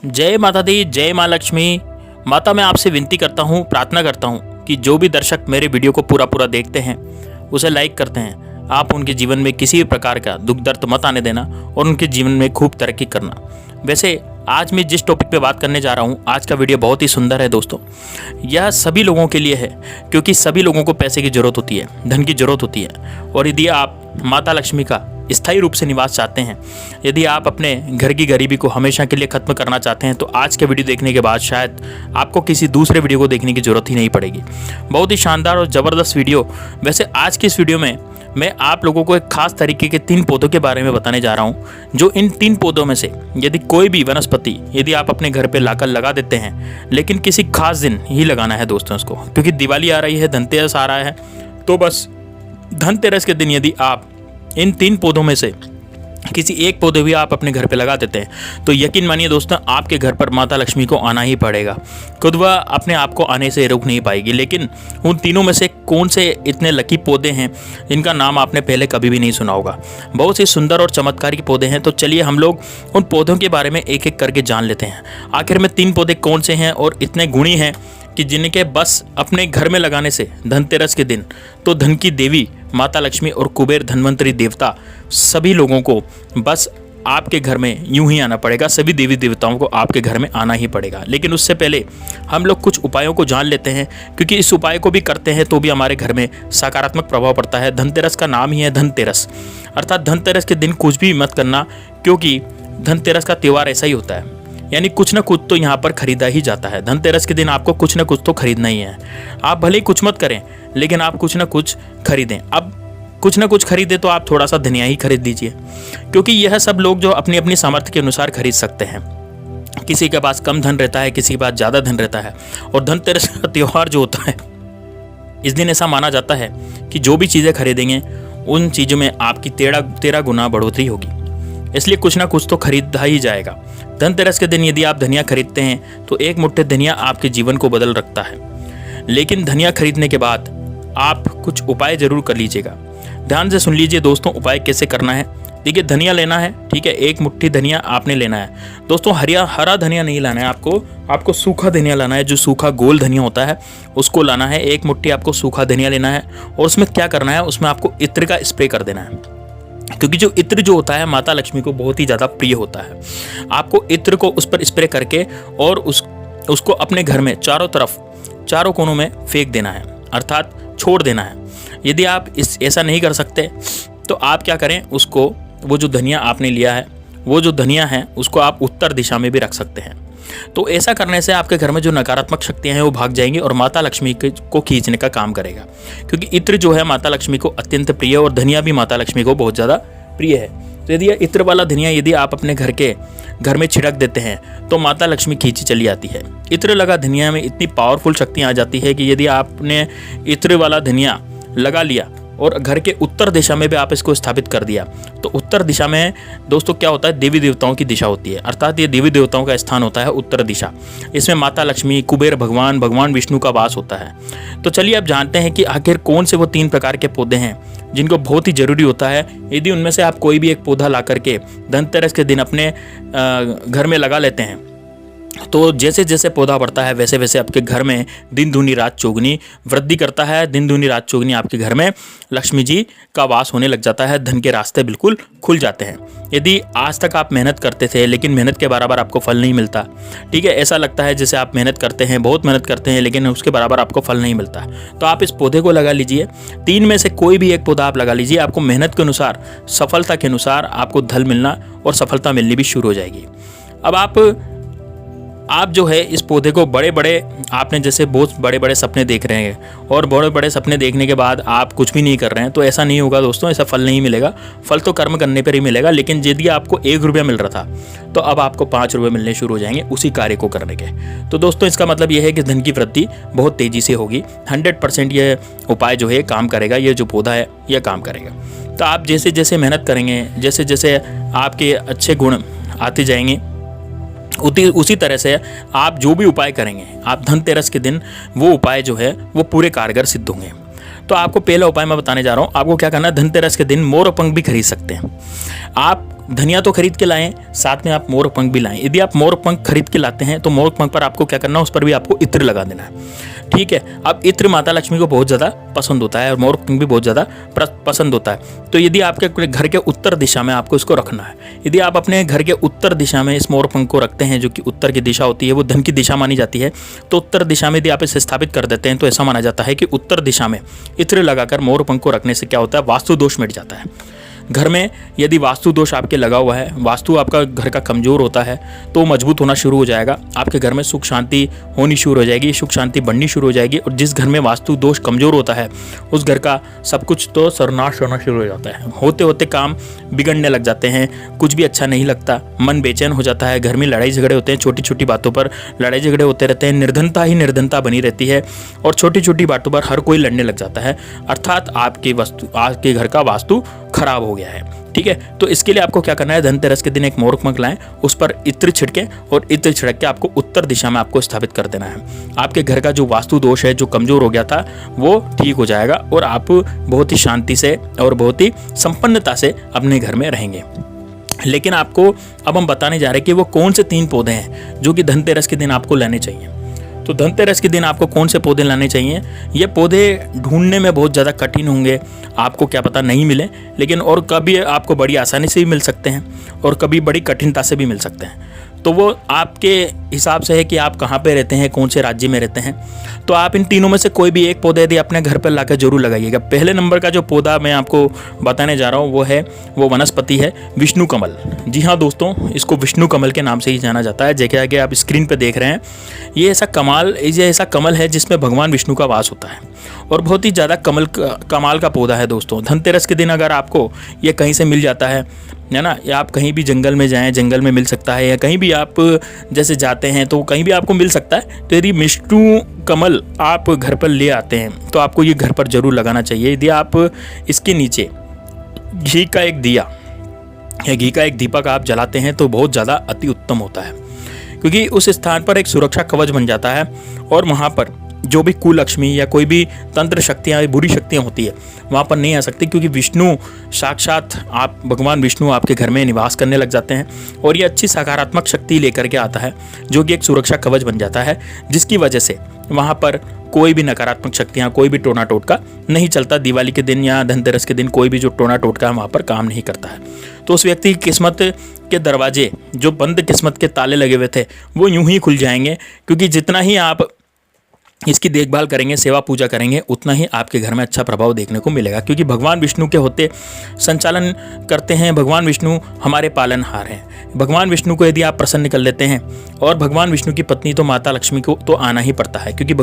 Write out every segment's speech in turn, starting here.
जय माता दी, जय माँ लक्ष्मी। माता, मैं आपसे विनती करता हूँ, प्रार्थना करता हूँ कि जो भी दर्शक मेरे वीडियो को पूरा देखते हैं, उसे लाइक करते हैं, आप उनके जीवन में किसी भी प्रकार का दुख दर्द मत आने देना और उनके जीवन में खूब तरक्की करना। वैसे आज मैं जिस टॉपिक पे बात करने जा रहा हूँ, आज का वीडियो बहुत ही सुंदर है दोस्तों। यह सभी लोगों के लिए है, क्योंकि सभी लोगों को पैसे की जरूरत होती है, धन की जरूरत होती है। और यदि आप माता लक्ष्मी का स्थायी रूप से निवास चाहते हैं, यदि आप अपने घर की गरीबी को हमेशा के लिए खत्म करना चाहते हैं, तो आज के वीडियो देखने के बाद शायद आपको किसी दूसरे वीडियो को देखने की जरूरत ही नहीं पड़ेगी। बहुत ही शानदार और ज़बरदस्त वीडियो। वैसे आज की इस वीडियो में मैं आप लोगों को एक खास तरीके के 3 पौधों के बारे में बताने जा रहा हूं, जो इन 3 पौधों में से यदि कोई भी वनस्पति यदि आप अपने घर पे लाकर लगा देते हैं, लेकिन किसी खास दिन ही लगाना है दोस्तों इसको, क्योंकि दिवाली आ रही है, धनतेरस आ रहा है, तो बस धनतेरस के दिन यदि आप इन 3 पौधों में से किसी एक पौधे भी आप अपने घर पे लगा देते हैं, तो यकीन मानिए दोस्तों, आपके घर पर माता लक्ष्मी को आना ही पड़ेगा। खुद वह अपने आप को आने से रोक नहीं पाएगी। लेकिन उन तीनों में से कौन से इतने लकी पौधे हैं जिनका नाम आपने पहले कभी भी नहीं सुना होगा? बहुत ही सुंदर और चमत्कारी पौधे हैं। तो चलिए हम लोग उन पौधों के बारे में एक एक करके जान लेते हैं। आखिर में 3 पौधे कौन से हैं और इतने गुणी हैं कि जिनके बस अपने घर में लगाने से धनतेरस के दिन तो धन की देवी माता लक्ष्मी और कुबेर धनवंतरी देवता सभी लोगों को बस आपके घर में यूं ही आना पड़ेगा। सभी देवी देवताओं को आपके घर में आना ही पड़ेगा। लेकिन उससे पहले हम लोग कुछ उपायों को जान लेते हैं, क्योंकि इस उपाय को भी करते हैं तो भी हमारे घर में सकारात्मक प्रभाव पड़ता है। धनतेरस का नाम ही है धनतेरस, अर्थात धनतेरस के दिन कुछ भी मत करना, क्योंकि धनतेरस का त्यौहार ऐसा ही होता है, यानी कुछ ना कुछ तो यहाँ पर खरीदा ही जाता है। धनतेरस के दिन आपको कुछ ना कुछ तो खरीदना ही है। आप भले ही कुछ मत करें, लेकिन आप कुछ ना कुछ खरीदें। अब कुछ ना कुछ खरीदें तो आप थोड़ा सा धनिया ही खरीद लीजिए, क्योंकि यह सब लोग जो अपनी अपनी सामर्थ्य के अनुसार खरीद सकते हैं। किसी के पास कम धन रहता है, किसी के पास ज़्यादा धन रहता है। और धनतेरस का त्यौहार जो होता है, इस दिन ऐसा माना जाता है कि जो भी चीज़ें खरीदेंगे उन चीज़ों में आपकी 13 गुना बढ़ोतरी होगी। इसलिए कुछ ना कुछ तो खरीदा ही जाएगा। धनतेरस के दिन यदि आप धनिया खरीदते हैं तो एक मुट्ठी धनिया आपके जीवन को बदल रखता है। लेकिन धनिया खरीदने के बाद आप कुछ उपाय जरूर कर लीजिएगा। ध्यान से सुन लीजिए दोस्तों, उपाय कैसे करना है। देखिए, धनिया लेना है, ठीक है, एक मुट्ठी धनिया आपने लेना है दोस्तों। हरा धनिया नहीं लाना है आपको सूखा धनिया लाना है। जो सूखा गोल धनिया होता है उसको लाना है। एक मुट्ठी आपको सूखा धनिया लेना है। और उसमें क्या करना है, उसमें आपको इत्र का स्प्रे कर देना है, क्योंकि जो इत्र जो होता है माता लक्ष्मी को बहुत ही ज़्यादा प्रिय होता है। आपको इत्र को उस पर स्प्रे करके और उसको अपने घर में चारों कोनों में फेंक देना है, अर्थात छोड़ देना है। यदि आप ऐसा नहीं कर सकते तो आप क्या करें, उसको वो जो धनिया आपने लिया है, वो जो धनिया है, उसको आप उत्तर दिशा में भी रख सकते हैं। तो ऐसा करने से आपके घर में जो नकारात्मक शक्तियां हैं वो भाग जाएंगी और माता लक्ष्मी को खींचने का काम करेगा, क्योंकि इत्र जो है माता लक्ष्मी को अत्यंत प्रिय है और धनिया भी माता लक्ष्मी को बहुत ज़्यादा प्रिय है। तो यदि इत्र वाला धनिया यदि आप अपने घर में छिड़क देते हैं तो माता लक्ष्मी खींची चली आती है। इत्र लगा धनिया में इतनी पावरफुल शक्ति आ जाती है कि यदि आपने इत्र वाला धनिया लगा लिया और घर के उत्तर दिशा में भी आप इसको स्थापित कर दिया, तो उत्तर दिशा में दोस्तों क्या होता है, देवी देवताओं की दिशा होती है, अर्थात ये देवी देवताओं का स्थान होता है उत्तर दिशा। इसमें माता लक्ष्मी, कुबेर भगवान विष्णु का वास होता है। तो चलिए अब जानते हैं कि आखिर कौन से वो 3 प्रकार के पौधे हैं जिनको बहुत ही जरूरी होता है। यदि उनमें से आप कोई भी एक पौधा ला करके धनतेरस के दिन अपने घर में लगा लेते हैं, तो जैसे जैसे पौधा बढ़ता है वैसे वैसे आपके घर में दिन दूनी रात चौगुनी वृद्धि करता है। दिन दूनी रात चौगुनी आपके घर में लक्ष्मी जी का वास होने लग जाता है। धन के रास्ते बिल्कुल खुल जाते हैं। यदि आज तक आप मेहनत करते थे लेकिन मेहनत के बराबर आपको फल नहीं मिलता, ठीक है, ऐसा लगता है जैसे आप मेहनत करते हैं, बहुत मेहनत करते हैं, लेकिन उसके बराबर आपको फल नहीं मिलता, तो आप इस पौधे को लगा लीजिए। 3 में से कोई भी एक पौधा आप लगा लीजिए। आपको मेहनत के अनुसार, सफलता के अनुसार आपको धन मिलना और सफलता मिलनी भी शुरू हो जाएगी। अब आप जो है इस पौधे को आपने जैसे बहुत बड़े बड़े सपने देख रहे हैं और बड़े बड़े सपने देखने के बाद आप कुछ भी नहीं कर रहे हैं, तो ऐसा नहीं होगा दोस्तों। ऐसा फल नहीं मिलेगा। फल तो कर्म करने पर ही मिलेगा। लेकिन यदि आपको 1 रुपया मिल रहा था तो अब आपको 5 रुपये मिलने शुरू हो जाएंगे उसी कार्य को करने के। तो दोस्तों इसका मतलब यह है कि धन की वृद्धि बहुत तेज़ी से होगी। 100% ये उपाय जो है काम करेगा। ये जो पौधा है यह काम करेगा। तो आप जैसे जैसे मेहनत करेंगे, जैसे जैसे आपके अच्छे गुण आते जाएंगे, उसी तरह से आप जो भी उपाय करेंगे, आप धनतेरस के दिन वो उपाय जो है वो पूरे कारगर सिद्ध होंगे। तो आपको पहला उपाय मैं बताने जा रहा हूँ। आपको क्या करना है, धनतेरस के दिन मोर पंख भी खरीद सकते हैं। आप धनिया तो खरीद के लाएं, साथ में आप मोर पंख भी लाएं। यदि आप मोर पंख खरीद के लाते हैं तो मोर पंख पर आपको क्या करना है, उस पर भी आपको इत्र लगा देना है, ठीक है। अब इत्र माता लक्ष्मी को बहुत ज़्यादा पसंद होता है और मोर पंख भी बहुत ज़्यादा पसंद होता है। तो यदि आपके घर के उत्तर दिशा में आपको इसको रखना है, यदि आप अपने घर के उत्तर दिशा में इस मोर पंख को रखते हैं, जो कि उत्तर की दिशा होती है, वो धन की दिशा मानी जाती है, तो उत्तर दिशा में यदि आप इसे स्थापित कर देते हैं तो ऐसा माना जाता है कि उत्तर दिशा में इत्र लगाकर मोर पंख को रखने से क्या होता है, वास्तु दोष मिट जाता है। घर में यदि वास्तु दोष आपके लगा हुआ है, वास्तु आपका घर का कमज़ोर होता है, तो मजबूत होना शुरू हो जाएगा। आपके घर में सुख शांति होनी शुरू हो जाएगी, सुख शांति बढ़नी शुरू हो जाएगी। और जिस घर में वास्तु दोष कमज़ोर होता है उस घर का सब कुछ तो सर्वनाश होना शुरू हो जाता है। होते होते काम बिगड़ने लग जाते हैं, कुछ भी अच्छा नहीं लगता, मन बेचैन हो जाता है, घर में लड़ाई झगड़े होते हैं, छोटी छोटी बातों पर लड़ाई झगड़े होते रहते हैं, निर्धनता ही निर्धनता बनी रहती है और छोटी छोटी बातों पर हर कोई लड़ने लग जाता है। अर्थात आपके घर का वास्तु खराब हो गया है, ठीक है। तो इसके लिए आपको क्या करना है, धनतेरस के दिन एक मोर पंख लाएं, उस पर इत्र छिड़कें और इत्र छिड़क के आपको उत्तर दिशा में आपको स्थापित कर देना है। आपके घर का जो वास्तु दोष है, जो कमजोर हो गया था, वो ठीक हो जाएगा और आप बहुत ही शांति से और बहुत ही संपन्नता से अपने घर में रहेंगे। लेकिन आपको अब हम बताने जा रहे हैं कि वो कौन से 3 पौधे हैं जो कि धनतेरस के दिन आपको लेने चाहिए। तो धनतेरस के दिन आपको कौन से पौधे लाने चाहिए, ये पौधे ढूंढने में बहुत ज़्यादा कठिन होंगे, आपको क्या पता नहीं मिले, लेकिन और कभी आपको बड़ी आसानी से भी मिल सकते हैं और कभी बड़ी कठिनता से भी मिल सकते हैं। तो वो आपके हिसाब से है कि आप कहाँ पे रहते हैं, कौन से राज्य में रहते हैं। तो आप इन तीनों में से कोई भी एक पौधा यदि अपने घर पर लाकर जरूर लगाइएगा। पहले नंबर का जो पौधा मैं आपको बताने जा रहा हूँ वो वनस्पति है विष्णु कमल। जी हाँ दोस्तों, इसको विष्णु कमल के नाम से ही जाना जाता है। जैसे कि आप स्क्रीन पर देख रहे हैं, ये ऐसा कमल है जिसमें भगवान विष्णु का वास होता है और बहुत ही ज़्यादा कमाल का पौधा है दोस्तों। धनतेरस के दिन अगर आपको ये कहीं से मिल जाता है ना, या आप कहीं भी जंगल में जाएं, जंगल में मिल सकता है, या कहीं भी आप जैसे जाते हैं तो कहीं भी आपको मिल सकता है। तो यदि विष्णु कमल आप घर पर ले आते हैं तो आपको ये घर पर जरूर लगाना चाहिए। यदि आप इसके नीचे घी का एक दिया या घी का एक दीपक आप जलाते हैं तो बहुत ज़्यादा अति उत्तम होता है, क्योंकि उस स्थान पर एक सुरक्षा कवच बन जाता है और वहाँ पर जो भी कुलक्ष्मी या कोई भी तंत्र शक्तियाँ, बुरी शक्तियाँ होती है, वहाँ पर नहीं आ सकती, क्योंकि विष्णु साक्षात भगवान विष्णु आपके घर में निवास करने लग जाते हैं और ये अच्छी सकारात्मक शक्ति लेकर के आता है, जो कि एक सुरक्षा कवच बन जाता है, जिसकी वजह से वहाँ पर कोई भी नकारात्मक शक्तियाँ, कोई भी टोना टोटका नहीं चलता। दिवाली के दिन या धनतेरस के दिन कोई भी जो टोना टोटका है वहाँ पर काम नहीं करता है। तो उस व्यक्ति की किस्मत के दरवाजे, जो बंद किस्मत के ताले लगे हुए थे, वो यूं ही खुल जाएंगे, क्योंकि जितना ही आप इसकी देखभाल करेंगे, सेवा पूजा करेंगे, उतना ही आपके घर में अच्छा प्रभाव देखने को मिलेगा। क्योंकि भगवान विष्णु के होते संचालन करते हैं, भगवान विष्णु हमारे पालनहार हैं। भगवान विष्णु को यदि आप प्रसन्न कर लेते हैं, और भगवान विष्णु की पत्नी तो माता लक्ष्मी को तो आना ही पड़ता है, क्योंकि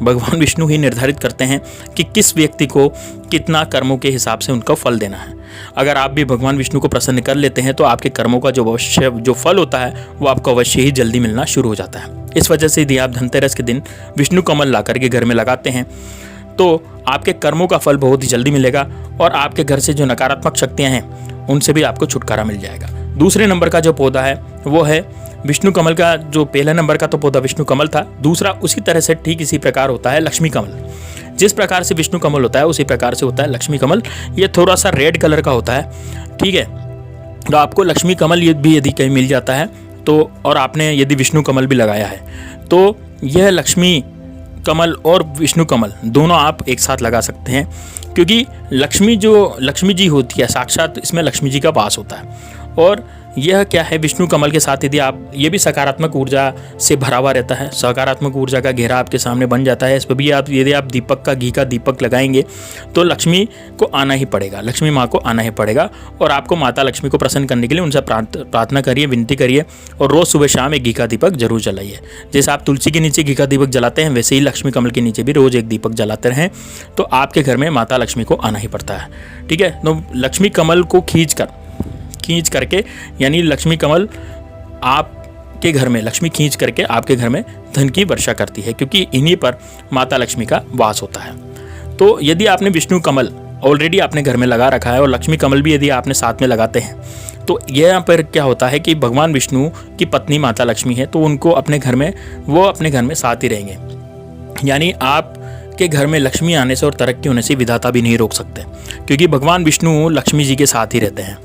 भगवान विष्णु ही निर्धारित करते हैं कि किस व्यक्ति को कितना कर्मों के हिसाब से उनका फल देना है। अगर आप भी भगवान विष्णु को प्रसन्न कर लेते हैं तो आपके कर्मों का जो फल होता है वो आपको अवश्य ही जल्दी मिलना शुरू हो जाता है। इस वजह से यदि आप धनतेरस के दिन विष्णु कमल ला करके घर में लगाते हैं तो आपके कर्मों का फल बहुत ही जल्दी मिलेगा और आपके घर से जो नकारात्मक शक्तियाँ हैं उनसे भी आपको छुटकारा मिल जाएगा। दूसरे नंबर का जो पौधा है वो है विष्णु कमल का। जो पहले नंबर का तो पौधा विष्णु कमल था, दूसरा उसी तरह से ठीक इसी प्रकार होता है लक्ष्मी कमल। जिस प्रकार से विष्णु कमल होता है उसी प्रकार से होता है लक्ष्मी कमल। ये थोड़ा सा रेड कलर का होता है, ठीक है। तो आपको लक्ष्मी कमल भी यदि कहीं मिल जाता है तो, और आपने यदि विष्णु कमल भी लगाया है, तो यह लक्ष्मी कमल और विष्णु कमल दोनों आप एक साथ लगा सकते हैं, क्योंकि लक्ष्मी जी होती है साक्षात, इसमें लक्ष्मी जी का वास होता है। और यह क्या है, विष्णु कमल के साथ यदि आप, ये भी सकारात्मक ऊर्जा से भरा हुआ रहता है, सकारात्मक ऊर्जा का घेरा आपके सामने बन जाता है। इस पर भी यदि आप दीपक का, घी का दीपक लगाएंगे तो लक्ष्मी को आना ही पड़ेगा, लक्ष्मी माँ को आना ही पड़ेगा। और आपको माता लक्ष्मी को प्रसन्न करने के लिए उनसे प्रार्थना करिए, विनती करिए, और रोज़ सुबह शाम एक घी का दीपक जरूर जलाइए। जैसे आप तुलसी के नीचे घी का दीपक जलाते हैं, वैसे ही लक्ष्मी कमल के नीचे भी रोज़ एक दीपक जलाते रहें, तो आपके घर में माता लक्ष्मी को आना ही पड़ता है, ठीक है। तो लक्ष्मी कमल को खींच करके, यानी लक्ष्मी कमल आपके घर में, लक्ष्मी खींच करके आपके घर में धन की वर्षा करती है, क्योंकि इन्हीं पर माता लक्ष्मी का वास होता है। तो यदि आपने विष्णु कमल ऑलरेडी अपने घर में लगा रखा है और लक्ष्मी कमल भी यदि आपने साथ में लगाते हैं, तो यहाँ पर क्या होता है कि भगवान विष्णु की पत्नी माता लक्ष्मी है, तो उनको अपने घर में साथ ही रहेंगे। यानी आप के घर में लक्ष्मी आने से और तरक्की होने से विधाता भी नहीं रोक सकते, क्योंकि भगवान विष्णु लक्ष्मी जी के साथ ही रहते हैं।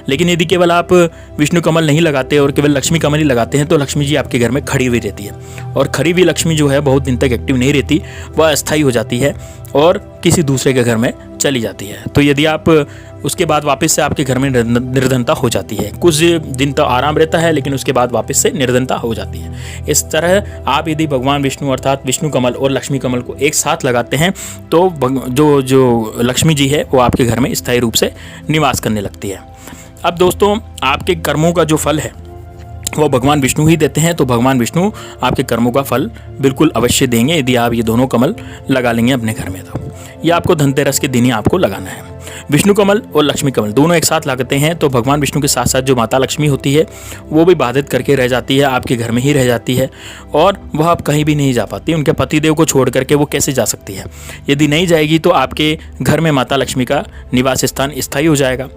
लेकिन यदि केवल आप विष्णु कमल नहीं लगाते और केवल लक्ष्मी कमल ही लगाते हैं तो लक्ष्मी जी आपके घर में खड़ी हुई रहती है, और खड़ी हुई लक्ष्मी जो है बहुत दिन तक एक्टिव नहीं रहती, वह अस्थायी हो जाती है और किसी दूसरे के घर में चली जाती है। तो यदि आप उसके बाद वापस से आपके घर में निर्धनता हो जाती है, कुछ दिन तो आराम रहता है लेकिन उसके बाद वापस से निर्धनता हो जाती है। इस तरह आप यदि भगवान विष्णु अर्थात विष्णु कमल और लक्ष्मी कमल को एक साथ लगाते हैं तो जो लक्ष्मी जी है वो आपके घर में स्थायी रूप से निवास करने लगती है। अब दोस्तों, आपके कर्मों का जो फल है वो भगवान विष्णु ही देते हैं, तो भगवान विष्णु आपके कर्मों का फल बिल्कुल अवश्य देंगे यदि आप ये दोनों कमल लगा लेंगे अपने घर में। तो ये आपको धनतेरस के दिन ही आपको लगाना है। विष्णु कमल और लक्ष्मी कमल दोनों एक साथ लगाते हैं तो भगवान विष्णु के साथ साथ जो माता लक्ष्मी होती है वो भी बाधित करके रह जाती है, आपके घर में ही रह जाती है और वह अब कहीं भी नहीं जा पाती। उनके पतिदेव को छोड़ करके वो कैसे जा सकती है? यदि नहीं जाएगी तो आपके घर में माता लक्ष्मी का निवास स्थान स्थायी हो जाएगा।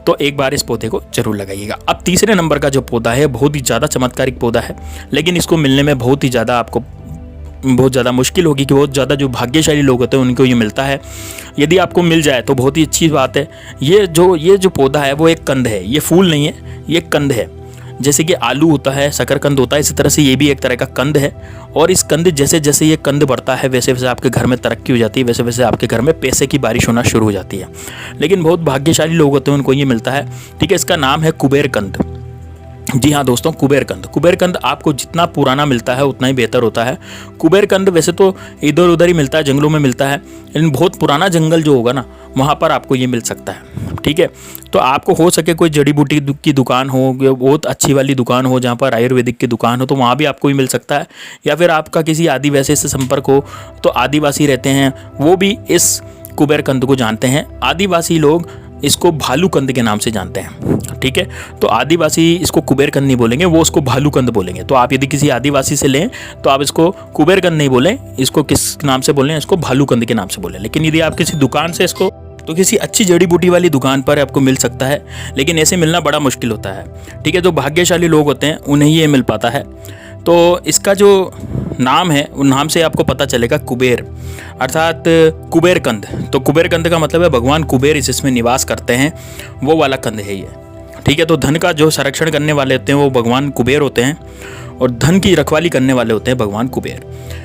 तो एक बार इस पौधे को जरूर लगाइएगा। अब तीसरे नंबर का जो पौधा है बहुत ही ज़्यादा चमत्कारिक पौधा है, लेकिन इसको मिलने में बहुत ज़्यादा मुश्किल होगी कि बहुत ज़्यादा जो भाग्यशाली लोग होते हैं उनको ये मिलता है। यदि आपको मिल जाए तो बहुत ही अच्छी बात है। ये जो पौधा है वो एक कंद है, ये फूल नहीं है, ये कंद है। जैसे कि आलू होता है, शकरकंद होता है, इसी तरह से ये भी एक तरह का कंद है। और इस कंद जैसे जैसे ये कंद बढ़ता है वैसे वैसे आपके घर में तरक्की हो जाती है, वैसे वैसे आपके घर में पैसे की बारिश होना शुरू हो जाती है। लेकिन बहुत भाग्यशाली लोग होते हैं उनको ये मिलता है। ठीक है, इसका नाम है कुबेर कंद। जी हाँ दोस्तों, कुबेर कंद। कुबेर कंद आपको जितना पुराना मिलता है उतना ही बेहतर होता है। कुबेर कंद वैसे तो इधर उधर ही मिलता है, जंगलों में मिलता है, लेकिन बहुत पुराना जंगल जो होगा ना वहाँ पर आपको ये मिल सकता है। ठीक है, तो आपको हो सके कोई जड़ी बूटी की दुकान हो, बहुत अच्छी वाली दुकान हो जहाँ पर आयुर्वेदिक की दुकान हो, तो वहाँ भी आपको ये मिल सकता है। या फिर आपका किसी आदिवासी से संपर्क हो, तो आदिवासी रहते हैं वो भी इस कुबेर कंद को जानते हैं। आदिवासी लोग इसको भालू कंद के नाम से जानते हैं। ठीक है, तो आदिवासी इसको कुबेर कंद नहीं बोलेंगे, वो उसको भालू कंद बोलेंगे। तो आप यदि किसी आदिवासी से लें तो आप इसको कुबेर कंद नहीं बोलें, इसको किस नाम से बोलें? इसको भालू कंद के नाम से बोलें। लेकिन यदि आप किसी दुकान से इसको, तो किसी अच्छी जड़ी बूटी वाली दुकान पर आपको मिल सकता है, लेकिन ऐसे मिलना बड़ा मुश्किल होता है। ठीक है, जो भाग्यशाली लोग होते हैं उन्हें ये मिल पाता है। तो इसका जो नाम है उन नाम से आपको पता चलेगा कुबेर अर्थात कुबेर कंद। तो कुबेर कंद का मतलब है भगवान कुबेर जिसमें निवास करते हैं वो वाला कंद है ये। ठीक है, तो धन का जो संरक्षण करने वाले होते हैं वो भगवान कुबेर होते हैं और धन की रखवाली करने वाले होते हैं भगवान कुबेर।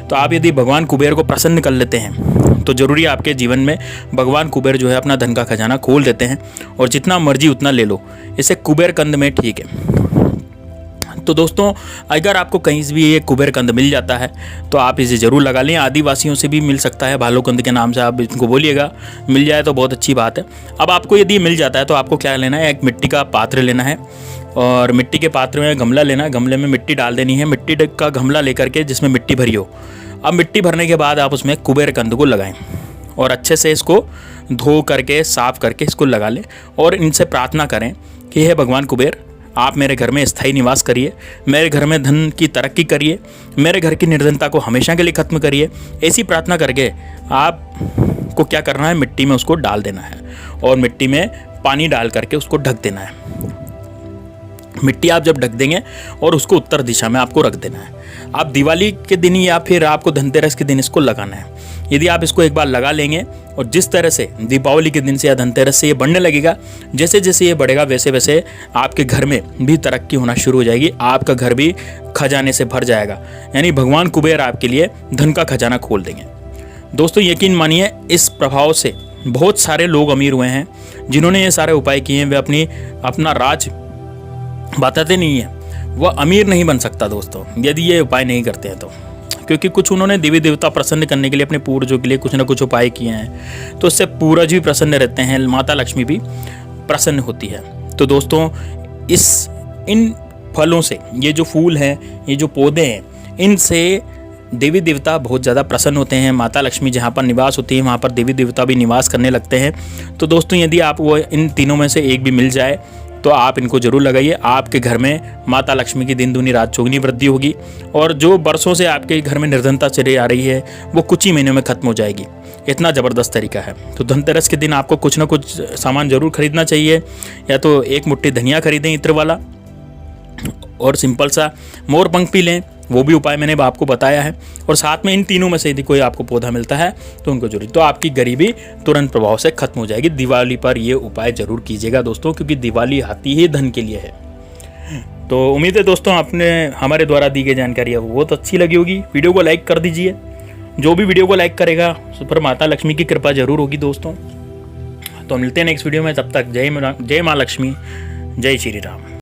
तो आप यदि भगवान कुबेर को प्रसन्न कर लेते हैं तो जरूरी आपके जीवन में भगवान कुबेर जो है अपना धन का खजाना खोल देते हैं और जितना मर्जी उतना ले लो। इसे कुबेर कंद में ठीक है। तो दोस्तों, अगर आपको कहीं से भी ये कुबेर कंद मिल जाता है तो आप इसे ज़रूर लगा लें। आदिवासियों से भी मिल सकता है, भालू कंद के नाम से आप इनको बोलिएगा, मिल जाए तो बहुत अच्छी बात है। अब आपको यदि मिल जाता है तो आपको क्या लेना है? एक मिट्टी का पात्र लेना है और मिट्टी के पात्र में गमला लेना है, गमले में मिट्टी डाल देनी है, मिट्टी का गमला लेकर के जिसमें मिट्टी भरी हो। अब मिट्टी भरने के बाद आप उसमें कुबेर कंद को लगाएं और अच्छे से इसको धो करके साफ करके इसको लगा लें और इनसे प्रार्थना करें कि हे भगवान कुबेर, आप मेरे घर में स्थायी निवास करिए, मेरे घर में धन की तरक्की करिए, मेरे घर की निर्धनता को हमेशा के लिए ख़त्म करिए। ऐसी प्रार्थना करके आपको क्या करना है? मिट्टी में उसको डाल देना है और मिट्टी में पानी डाल करके उसको ढक देना है। मिट्टी आप जब ढक देंगे और उसको उत्तर दिशा में आपको रख देना है। आप दिवाली के दिन या फिर आपको धनतेरस के दिन इसको लगाना है। यदि आप इसको एक बार लगा लेंगे और जिस तरह से दीपावली के दिन से या धनतेरस से ये बढ़ने लगेगा, जैसे जैसे ये बढ़ेगा वैसे वैसे आपके घर में भी तरक्की होना शुरू हो जाएगी, आपका घर भी खजाने से भर जाएगा। यानी भगवान कुबेर आपके लिए धन का खजाना खोल देंगे। दोस्तों, यकीन मानिए इस प्रभाव से बहुत सारे लोग अमीर हुए हैं। जिन्होंने ये सारे उपाय किए हैं वे अपना राज बताते नहीं है, वह अमीर नहीं बन सकता दोस्तों यदि ये उपाय नहीं करते हैं तो। क्योंकि कुछ उन्होंने देवी देवता प्रसन्न करने के लिए अपने पूर्वजों के लिए कुछ ना कुछ उपाय किए हैं, तो उससे पूर्वज भी प्रसन्न रहते हैं, माता लक्ष्मी भी प्रसन्न होती है। तो दोस्तों, इन फलों से, ये जो फूल हैं, ये जो पौधे हैं, इनसे देवी देवता बहुत ज़्यादा प्रसन्न होते हैं। माता लक्ष्मी जहाँ पर निवास होती है वहाँ पर देवी देवता भी निवास करने लगते हैं। तो दोस्तों, यदि आप वो इन तीनों में से एक भी मिल जाए तो आप इनको जरूर लगाइए। आपके घर में माता लक्ष्मी की दिन दूनी रात चौगुनी वृद्धि होगी और जो बरसों से आपके घर में निर्धनता चली आ रही है वो कुछ ही महीनों में खत्म हो जाएगी। इतना ज़बरदस्त तरीका है। तो धनतेरस के दिन आपको कुछ ना कुछ सामान जरूर खरीदना चाहिए। या तो एक मुट्ठी धनिया खरीदें इत्र वाला और सिंपल सा मोर पंख पी लें, वो भी उपाय मैंने आपको बताया है। और साथ में इन तीनों में से यदि कोई आपको पौधा मिलता है तो उनको जरूर, तो आपकी गरीबी तुरंत प्रभाव से खत्म हो जाएगी। दिवाली पर ये उपाय जरूर कीजिएगा दोस्तों, क्योंकि दिवाली आती ही धन के लिए है। तो उम्मीद है दोस्तों आपने हमारे द्वारा दी गई जानकारी आपको बहुत अच्छी लगी होगी। वीडियो को लाइक कर दीजिए, जो भी वीडियो को लाइक करेगा उस पर माता लक्ष्मी की कृपा जरूर होगी दोस्तों। तो मिलते हैं नेक्स्ट वीडियो में, तब तक जय माँ लक्ष्मी, जय श्री राम।